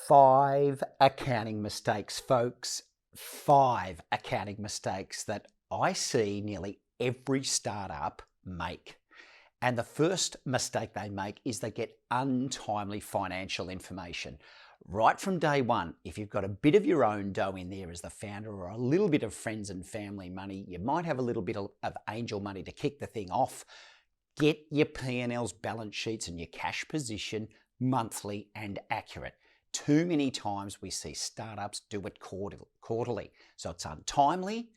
5 accounting mistakes, folks. 5 accounting mistakes that I see nearly every startup make. And the first mistake they make is they get untimely financial information. Right from day one, if you've got a bit of your own dough in there as the founder or a little bit of friends and family money, you might have a little bit of angel money to kick the thing off. Get your P&Ls, balance sheets and your cash position monthly and accurate. Too many times we see startups do it quarterly. So it's untimely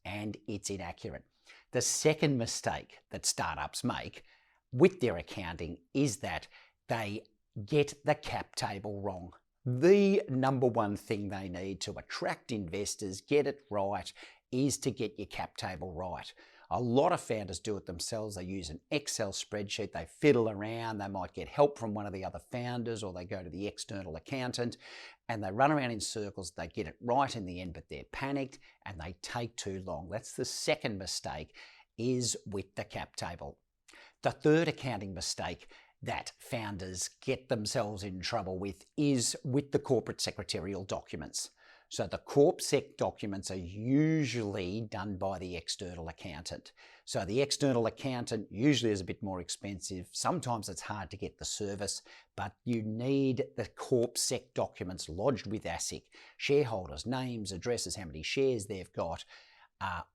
and it's inaccurate. The second mistake that startups make with their accounting is that they get the cap table wrong. The number one thing they need to attract investors, get it right, is to get your cap table right. A lot of founders do it themselves. They use an Excel spreadsheet, they fiddle around, they might get help from one of the other founders or they go to the external accountant and they run around in circles. They get it right in the end, but they're panicked and they take too long. That's the second mistake, is with the cap table. The third accounting mistake that founders get themselves in trouble with is with the corporate secretarial documents. So the corp sec documents are usually done by the external accountant. So the external accountant usually is a bit more expensive. Sometimes it's hard to get the service, but you need the corp sec documents lodged with ASIC, shareholders, names, addresses, how many shares they've got,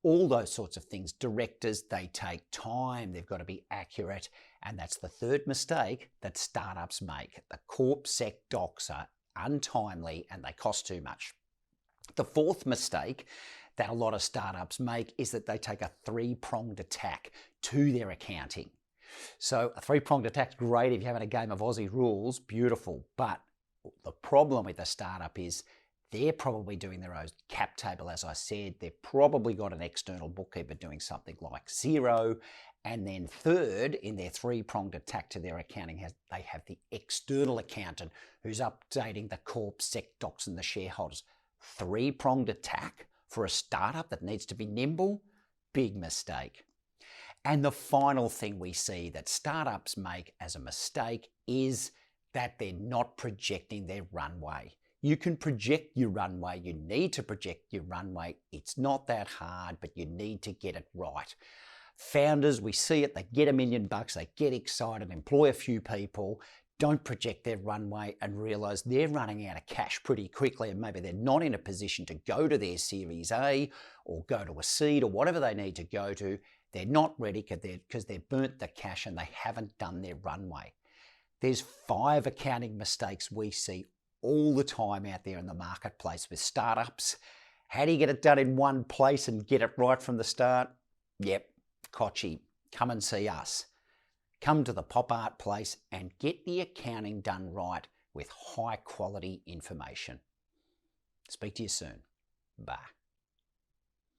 all those sorts of things. Directors, they take time, they've got to be accurate. And that's the third mistake that startups make. The corp sec docs are untimely and they cost too much. The fourth mistake that a lot of startups make is that they take a three-pronged attack to their accounting. So a three-pronged attack's great if you're having a game of Aussie rules, beautiful. But the problem with a startup is they're probably doing their own cap table, as I said. They've probably got an external bookkeeper doing something like Xero. And then third, in their three-pronged attack to their accounting, they have the external accountant who's updating the corp sec docs and the shareholders. Three-pronged attack for a startup that needs to be nimble? Big mistake. And the final thing we see that startups make as a mistake is that they're not projecting their runway. You can project your runway. You need to project your runway. It's not that hard, but you need to get it right. Founders, we see it, they get $1 million, they get excited, employ a few people, don't project their runway and realize they're running out of cash pretty quickly and maybe they're not in a position to go to their Series A or go to a seed or whatever they need to go to. They're not ready because they've burnt the cash and they haven't done their runway. There's 5 accounting mistakes we see all the time out there in the marketplace with startups. How do you get it done in one place and get it right from the start? Yep, Cotchy, come and see us. Come to the pop art place and get the accounting done right with high quality information. Speak to you soon. Bye.